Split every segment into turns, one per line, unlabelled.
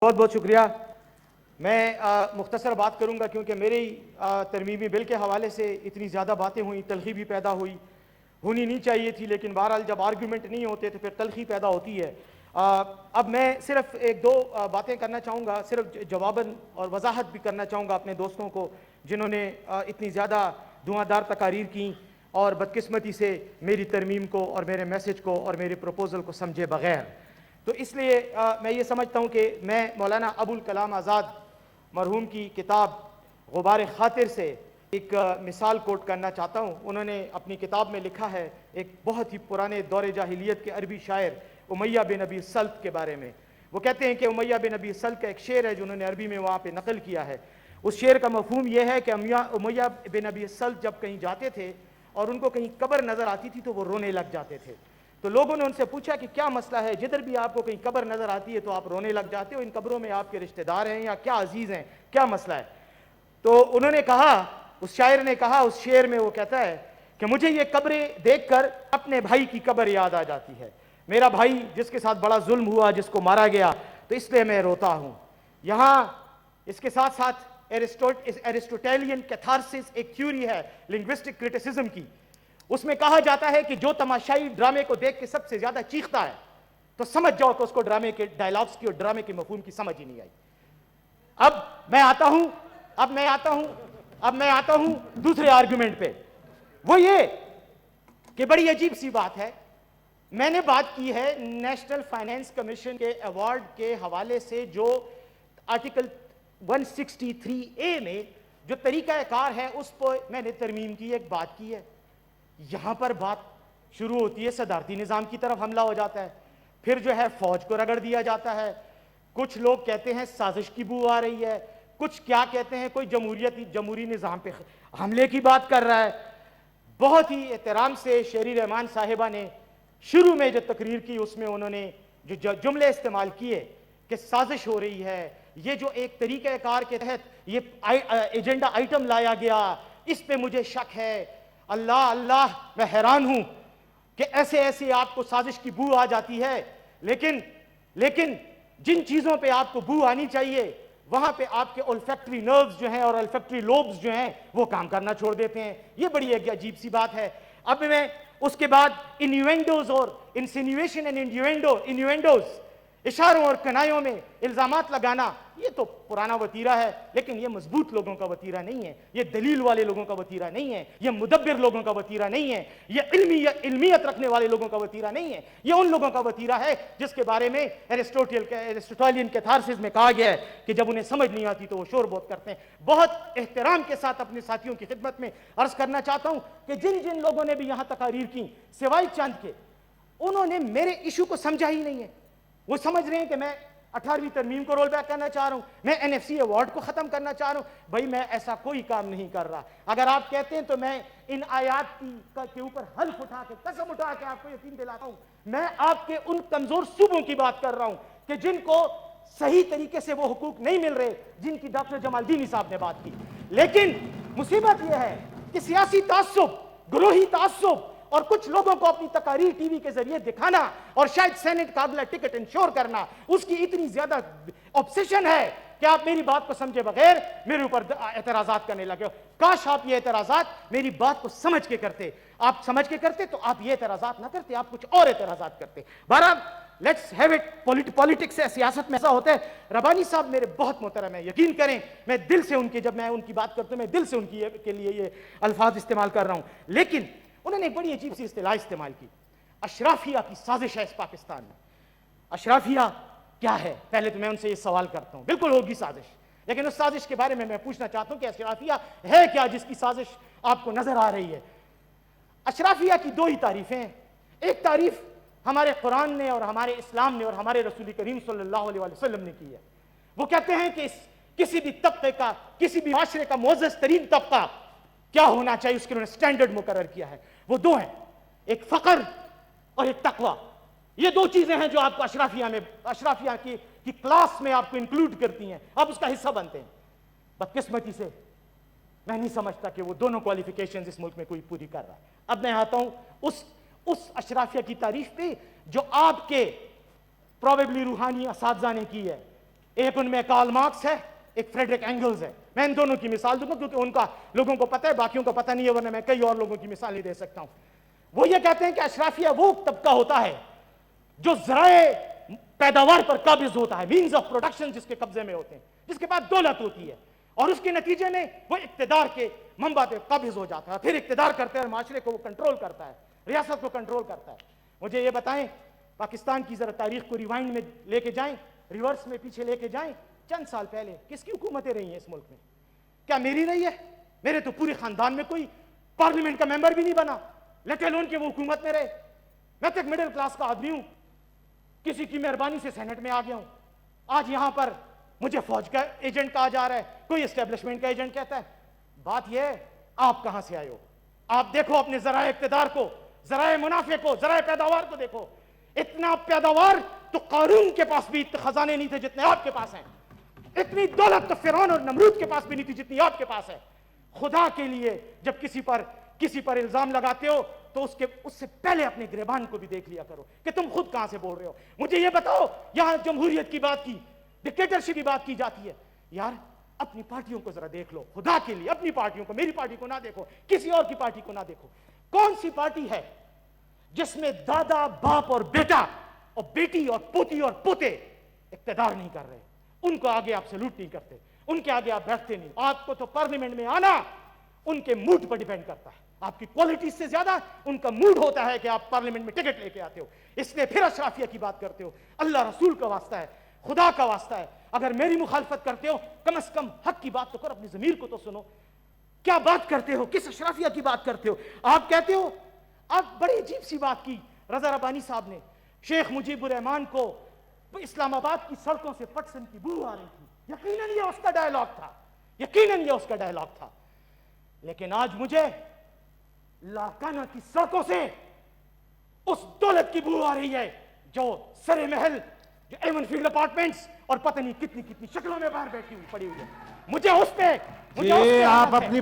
بہت بہت شکریہ. میں مختصر بات کروں گا کیونکہ میری ترمیمی بل کے حوالے سے اتنی زیادہ باتیں ہوئیں، تلخی بھی پیدا ہوئی، ہونی نہیں چاہیے تھی، لیکن بہرحال جب آرگیومنٹ نہیں ہوتے تو پھر تلخی پیدا ہوتی ہے. اب میں صرف ایک دو باتیں کرنا چاہوں گا، صرف جواباً اور وضاحت بھی کرنا چاہوں گا اپنے دوستوں کو جنہوں نے اتنی زیادہ دھواں تقاریر کیں اور بدقسمتی سے میری ترمیم کو اور میرے میسج کو اور میرے پروپوزل کو سمجھے بغیر. تو اس لیے میں یہ سمجھتا ہوں کہ میں مولانا ابوالکلام آزاد مرحوم کی کتاب غبار خاطر سے ایک مثال کوٹ کرنا چاہتا ہوں. انہوں نے اپنی کتاب میں لکھا ہے ایک بہت ہی پرانے دور جاہلیت کے عربی شاعر امیہ بن ابی سلط کے بارے میں. وہ کہتے ہیں کہ امیہ بن ابی سلط کا ایک شعر ہے جو انہوں نے عربی میں وہاں پہ نقل کیا ہے. اس شعر کا مفہوم یہ ہے کہ امیہ بن ابی سلط جب کہیں جاتے تھے اور ان کو کہیں قبر نظر آتی تھی تو وہ رونے لگ جاتے تھے. تو لوگوں نے ان سے پوچھا کہ کیا مسئلہ ہے، جدھر بھی آپ کو کہیں قبر نظر آتی ہے تو آپ رونے لگ جاتے ہو، ان قبروں میں آپ کے رشتہ دار ہیں یا کیا عزیز ہیں، کیا مسئلہ ہے؟ تو انہوں نے کہا، اس شاعر نے کہا، اس شعر میں وہ کہتا ہے کہ مجھے یہ قبریں دیکھ کر اپنے بھائی کی قبر یاد آ جاتی ہے. میرا بھائی جس کے ساتھ بڑا ظلم ہوا، جس کو مارا گیا، تو اس لیے میں روتا ہوں. یہاں اس کے ساتھ ساتھ ایرسٹوٹیلین کیتھارسس ایک تھیوری ہے لنگوسٹک کرٹیسزم کی. اس میں کہا جاتا ہے کہ جو تماشائی ڈرامے کو دیکھ کے سب سے زیادہ چیختا ہے تو سمجھ جاؤ کہ اس کو ڈرامے کے ڈائلاگز کی اور ڈرامے کے مفہوم کی سمجھ ہی نہیں آئی. اب میں آتا ہوں دوسرے آرگومنٹ پہ. وہ یہ کہ بڑی عجیب سی بات ہے، میں نے بات کی ہے نیشنل فائنینس کمیشن کے ایوارڈ کے حوالے سے جو آرٹیکل 163A میں جو طریقہ کار ہے اس پر میں نے ترمیم کی ایک بات کی ہے. یہاں پر بات شروع ہوتی ہے صدارتی نظام کی طرف حملہ ہو جاتا ہے، پھر جو ہے فوج کو رگڑ دیا جاتا ہے. کچھ لوگ کہتے ہیں سازش کی بو آ رہی ہے، کچھ کیا کہتے ہیں کوئی جمہوری نظام پہ حملے کی بات کر رہا ہے. بہت ہی احترام سے شیری رحمان صاحبہ نے شروع میں جو تقریر کی اس میں انہوں نے جو جملے استعمال کیے کہ سازش ہو رہی ہے، یہ جو ایک طریقہ کار کے تحت یہ ایجنڈا آئٹم لایا گیا، اس پہ مجھے شک ہے. اللہ میں حیران ہوں کہ ایسے آپ کو سازش کی بو آ جاتی ہے، لیکن جن چیزوں پہ آپ کو بو آنی چاہیے وہاں پہ آپ کے olfactory nerves جو ہیں اور olfactory lobes جو ہیں وہ کام کرنا چھوڑ دیتے ہیں. یہ بڑی ایک عجیب سی بات ہے. اب میں اس کے بعد innuendos اور insinuation and innuendos اشاروں اور کنایوں میں الزامات لگانا، یہ تو پرانا وتیرہ ہے، لیکن یہ مضبوط لوگوں کا وتیرہ نہیں ہے، یہ دلیل والے لوگوں کا وتیرہ نہیں ہے، یہ مدبر لوگوں کا وتیرہ نہیں ہے، یہ علمیت رکھنے والے لوگوں کا وتیرہ نہیں ہے. یہ ان لوگوں کا وتیرہ ہے جس کے بارے میں ایرسٹوٹیلین کیتھارسس میں کہا گیا ہے کہ جب انہیں سمجھ نہیں آتی تو وہ شور بہت کرتے ہیں. بہت احترام کے ساتھ اپنے ساتھیوں کی خدمت میں عرض کرنا چاہتا ہوں کہ جن لوگوں نے بھی یہاں تقاریر کی سوائے چند کے، انہوں نے میرے ایشو کو سمجھا ہی نہیں ہے. وہ سمجھ رہے ہیں کہ میں 18ویں ترمیم کو رول بیک کرنا چاہ رہا ہوں، میں NFC ایوارڈ کو ختم کرنا چاہ رہا ہوں. بھائی میں ایسا کوئی کام نہیں کر رہا. اگر آپ کہتے ہیں تو میں ان آیات کے اوپر حلف اٹھا کے قسم اٹھا کے آپ کو یقین دلاتا ہوں، میں آپ کے ان کمزور صوبوں کی بات کر رہا ہوں کہ جن کو صحیح طریقے سے وہ حقوق نہیں مل رہے جن کی ڈاکٹر جمال دینی صاحب نے بات کی. لیکن مصیبت یہ ہے کہ سیاسی تعصب، گروہی تعصب اور کچھ لوگوں کو اپنی تقاریر ٹی وی کے ذریعے دکھانا اور شاید سینٹ کا اگلا ٹکٹ انشور کرنا، اس کی اتنی زیادہ آبسیشن ہے کہ آپ میری بات کو سمجھے بغیر میرے اوپر اعتراضات کرنے لگے ہو. کاش آپ یہ اعتراضات میری بات کو سمجھ کے کرتے. آپ سمجھ کے کرتے تو آپ یہ اعتراضات نہ کرتے، آپ کچھ اور اعتراضات کرتے. بہرحال لیٹس ہیو اٹ. پولیٹکس ہے، سیاست میں ایسا ہوتا ہے. ربانی صاحب میرے بہت محترم ہیں، یقین کریں میں دل سے جب میں ان کی بات کرتا ہوں میں دل سے ان کے لیے یہ الفاظ استعمال کر رہا ہوں. لیکن انہوں نے ایک بڑی عجیب سی اصطلاح استعمال کی، اشرافیہ کی سازش ہے اس پاکستان میں. اشرافیہ کیا ہے؟ پہلے تو میں ان سے یہ سوال کرتا ہوں. بالکل ہوگی سازش، لیکن اس سازش کے بارے میں پوچھنا چاہتا ہوں کہ اشرافیہ ہے کیا جس کی سازش آپ کو نظر آ رہی ہے؟ اشرافیہ کی دو ہی تعریفیں ہیں. ایک تعریف ہمارے قرآن نے اور ہمارے اسلام نے اور ہمارے رسول کریم صلی اللہ علیہ وسلم نے کی ہے. وہ کہتے ہیں کہ کسی بھی طبقے کا، کسی بھی معاشرے کا معزز ترین طبقہ کیا ہونا چاہیے، اس کے انہوں نے سٹینڈرڈ مقرر کیا ہے. وہ دو ہیں، ایک فقر اور ایک تقوی. یہ دو چیزیں ہیں جو آپ کو اشرافیہ کی کلاس میں آپ کو انکلوڈ کرتی ہیں، آپ اس کا حصہ بنتے ہیں. بدقسمتی سے میں نہیں سمجھتا کہ وہ دونوں کوالیفیکیشنز اس ملک میں کوئی پوری کر رہا ہے. اب میں آتا ہوں اس اشرافیہ کی تعریف پہ جو آپ کے پروبیبلی روحانی اساتذہ نے کی ہے. ایک ان میں کارل مارکس ہے, ایک فریڈرک اینگلز ہے. میں ان دونوں کی مثال دوں گا کیونکہ ان کا لوگوں کو پتہ ہے, باقیوں کو پتہ نہیں ہے, ورنہ میں کئی اور لوگوں کی مثال نہیں دے سکتا ہوں. وہ یہ کہتے ہیں کہ اشرافیہ وہ طبقہ ہوتا ہے جو ذرائع پیداوار پر قابض ہوتا ہے, مینز آف پروڈکشن جس کے قبضے میں ہوتے ہیں, جس کے پاس دولت ہوتی ہے, اور اس کے نتیجے میں وہ اقتدار کے منبع پہ قابض ہو جاتا ہے, پھر اقتدار کرتے ہیں, معاشرے کو وہ کنٹرول کرتا ہے, ریاست کو کنٹرول کرتا ہے. مجھے یہ بتائیں, پاکستان کی ذرا تاریخ کو ریوائنڈ میں لے کے جائیں, ریورس میں پیچھے لے کے جائیں, چند سال پہلے کس کی حکومتیں رہی ہیں اس ملک میں؟ کیا میری رہی ہے؟ میرے تو پورے خاندان میں کوئی پارلیمنٹ کا ممبر بھی نہیں بنا, لیٹ الون کہ وہ حکومت میں رہے. میں تو ایک مڈل کلاس کا آدمی ہوں, کسی کی مہربانی سے سینٹ میں آ گیا ہوں. آج یہاں پر مجھے فوج کا ایجنٹ کہا جا رہا ہے, کوئی اسٹیبلشمنٹ کا ایجنٹ کہتا ہے. بات یہ ہے, آپ کہاں سے آئے ہو؟ آپ دیکھو اپنے ذرائع اقتدار کو, ذرائع منافع کو, ذرائع پیداوار کو دیکھو. اتنا پیداوار تو قارون کے پاس بھی خزانے نہیں تھے جتنے آپ کے پاس ہیں. اتنی دولت تو فرعون اور نمرود کے پاس بھی نہیں تھی جتنی آپ کے پاس ہے. خدا کے لیے جب کسی پر الزام لگاتے ہو تو اس سے پہلے اپنے گریبان کو بھی دیکھ لیا کرو کہ تم خود کہاں سے بول رہے ہو. مجھے یہ بتاؤ, یہاں جمہوریت کی بات کی, ڈکٹیٹرشپ کی بات کی جاتی ہے. یار اپنی پارٹیوں کو ذرا دیکھ لو, خدا کے لیے اپنی پارٹیوں کو, میری پارٹی کو نہ دیکھو, کسی اور کی پارٹی کو نہ دیکھو. کون سی پارٹی ہے جس میں دادا, باپ اور بیٹا اور بیٹی اور پوتی اور پوتے اقتدار نہیں کر رہے؟ ان کو آگے آپ سلوٹ نہیں کرتے, ان کے آگے آپ بیٹھتے نہیں. آپ کو تو پارلیمنٹ میں آنا ان کے موڈ پر ڈیپینڈ کرتا ہے. آپ کی کوالٹی سے زیادہ ان کا موڈ ہوتا ہے کہ آپ پارلیمنٹ میں ٹکٹ لے کے آتے ہو. اس لیے پھر اشرافیہ کی بات کرتے ہو. اللہ رسول کا واسطہ ہے, خدا کا واسطہ ہے, اگر میری مخالفت کرتے ہو کم از کم حق کی بات تو کرو, اپنی ضمیر کو تو سنو. کیا بات کرتے ہو؟ کس اشرافیہ کی بات کرتے ہو؟ آپ کہتے ہو, آپ بڑی عجیب سی بات کی رضا ربانی صاحب نے, شیخ مجیب الرحمان کو اسلام آباد کی سڑکوں سے پٹسن کی بو آ رہی تھی. یقیناً یہ اس کا ڈائلاگ تھا, یقیناً یہ اس کا ڈائلاگ تھا. لیکن آج مجھے لاکانہ کی سڑکوں سے اس دولت کی بو آ رہی ہے جو سرے محل, جو ایون فیلڈ اپارٹمنٹس اور پتہ نہیں کتنی کتنی شکلوں میں باہر بیٹھی ہوئی پڑی ہوئی ہے. مجھے اس پہ
آپ اپنی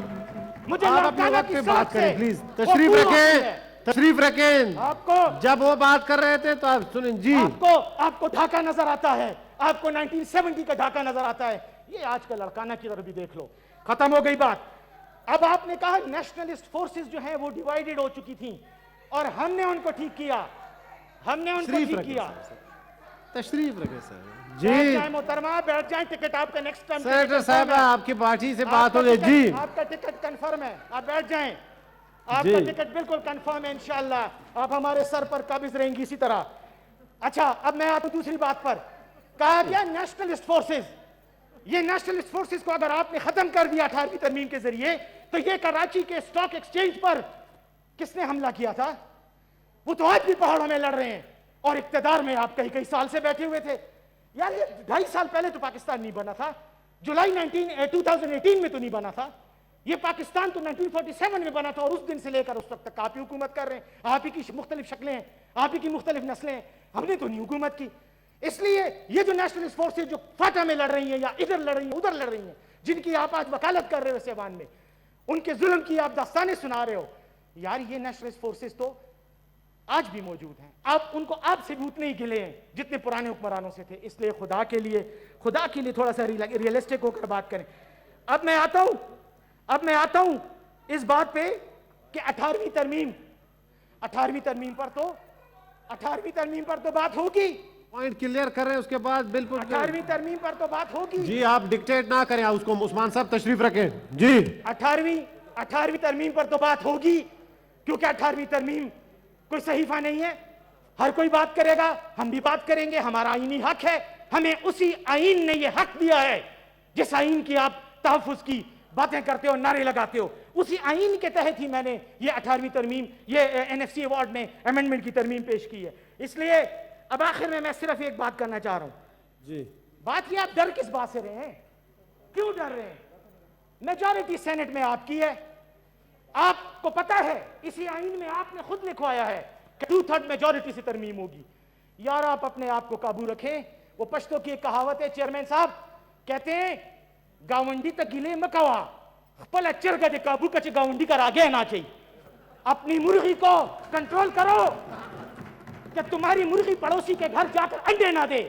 بات کریں پلیز. تشریف رکھیں, تشریف رکھیں.
آپ کو
جب وہ بات کر رہے تھے تو آپ سنیں. جی
آپ کو ڈھاکہ نظر آتا ہے, آپ کو 1970 کا ڈھاکہ نظر آتا ہے. یہ آج کا لڑکانہ کی طرف بھی دیکھ لو. ختم ہو گئی بات. اب آپ نے کہا نیشنلسٹ فورسز جو ہیں وہ ڈیوائیڈڈ ہو چکی تھیں اور ہم نے ان کو ٹھیک کیا, ہم نے ان کو ٹھیک کیا.
تشریف رکھیں سر.
بیٹھ
جی
جائیں محترمہ, بیٹھ جائیں. ٹکٹ آپ کا نیکسٹ ٹائم
سینیٹر صاحب آپ کی پارٹی سے بات ہو گئی. جی
آپ کا ٹکٹ کنفرم ہے, آپ بیٹھ جائیں. آپ کا ٹکٹ بالکل کنفرم ہے انشاءاللہ. آپ ہمارے سر پر قابض رہیں گی اسی طرح. اچھا اب میں آتا ہوں دوسری بات پر. کہا گیا نیشنلسٹ فورسز. یہ نیشنلسٹ فورسز کو اگر آپ نے ختم کر دیا 18ویں ترمیم کے ذریعے تو یہ کراچی کے اسٹاک ایکسچینج پر کس نے حملہ کیا تھا؟ وہ تو آج بھی پہاڑوں میں لڑ رہے ہیں اور اقتدار میں آپ کئی سال سے بیٹھے ہوئے تھے. یار یہ 2.5 سال پہلے تو پاکستان نہیں بنا تھا, جولائی 2018 میں تو نہیں بنا تھا. یہ پاکستان تو 1947 میں بنا تھا اور اس دن سے لے کر اس وقت تک آپ ہی حکومت کر رہے ہیں. آپ ہی کی مختلف شکلیں ہیں, آپ ہی کی مختلف نسلیں ہیں, ہم نے تو نہیں حکومت کی. اس لیے یہ جو نیشنلسٹ فورسز جو فاٹا میں لڑ رہی ہیں یا ادھر لڑ رہی ہیں ادھر لڑ رہی ہیں, جن کی آپ آج وکالت کر رہے ہو سیوان میں, ان کے ظلم کی آپ داستانیں سنا رہے ہو. یار یہ نیشنلسٹ فورسز تو آج بھی موجود ہیں. آپ ان کو آپ سے بھی اتنے ہی گلے ہیں جتنے پرانے حکمرانوں سے تھے. اس لیے خدا کے لیے تھوڑا سا ریئلسٹک ہو کر بات کریں. اب میں آتا ہوں اس بات پہ کہ 18ویں ترمیم پر تو بات ہوگی.
پوائنٹ کلیئر کر رہے ہیں, اس کے بعد بالکل
18ویں ترمیم پر تو بات ہوگی.
جی آپ ڈکٹیٹ نہ کریں اس کو. عثمان صاحب تشریف رکھیں. جی
18ویں ترمیم پر تو بات ہوگی کیونکہ 18ویں ترمیم کوئی صحیفہ نہیں ہے. ہر کوئی بات کرے گا, ہم بھی بات کریں گے. ہمارا آئینی حق ہے, ہمیں اسی آئین نے یہ حق دیا ہے جس آئین کی آپ تحفظ کی باتیں کرتے ہو, نعرے لگاتے ہو. اسی آئین کے تحت ہی میں نے یہ 18ویں ترمیم, یہ NFC ایوارڈ میں امینڈمنٹ کی ترمیم پیش کی ہے. اس لیے اب آخر میں صرف ایک بات کرنا چاہ رہا ہوں.
جی
بات یہ, آپ ڈر کس بات سے رہے ہیں؟ کیوں ڈر رہے ہیں؟ میجورٹی سینٹ میں آپ کی ہے. آپ کو پتا ہے اسی آئین میں آپ نے خود لکھوایا ہے کہ 2/3 میجورٹی سے ترمیم ہوگی. یار آپ اپنے آپ کو قابو رکھیں. وہ پشتو کی ایک کہاوت ہے, چیئرمین صاحب کہتے ہیں گاونڈی تک گلے مکوا پلا چرگا دے قابو کچھ گاونڈی کر آگے نہ چاہیے. اپنی مرغی کو کنٹرول کرو کہ تمہاری مرغی پڑوسی کے گھر جا کر انڈے نہ دے.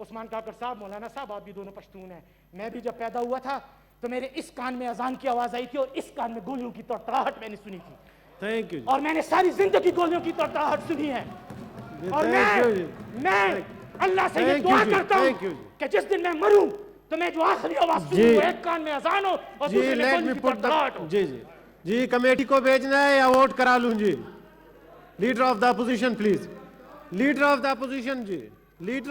عثمان کاکڑ صاحب، مولانا صاحب، آپ بھی دونوں پشتون ہیں. میں بھی جب پیدا ہوا تھا تو میرے اس کان میں اذان کی آواز آئی تھی اور اس کان میں گولیوں کی تڑتڑاہٹ میں نے سنی تھی.
تھینک یو
اور میں نے ساری زندگی گولیوں کی تڑتڑاہٹ سنی ہے. اور میں اللہ سے یہ دعا کرتا ہوں کہ جس دن میں مروں تو میں جو آخری آواز سنوں وہ ایک کان میں اذان ہو اور دوسرے میں گولیوں کی تڑتڑاہٹ ہو.
جی کمیٹی کو بھیجنا ہے یا ووٹ کرا لوں؟ جی leader of the opposition please. Leader of the opposition ji. Leader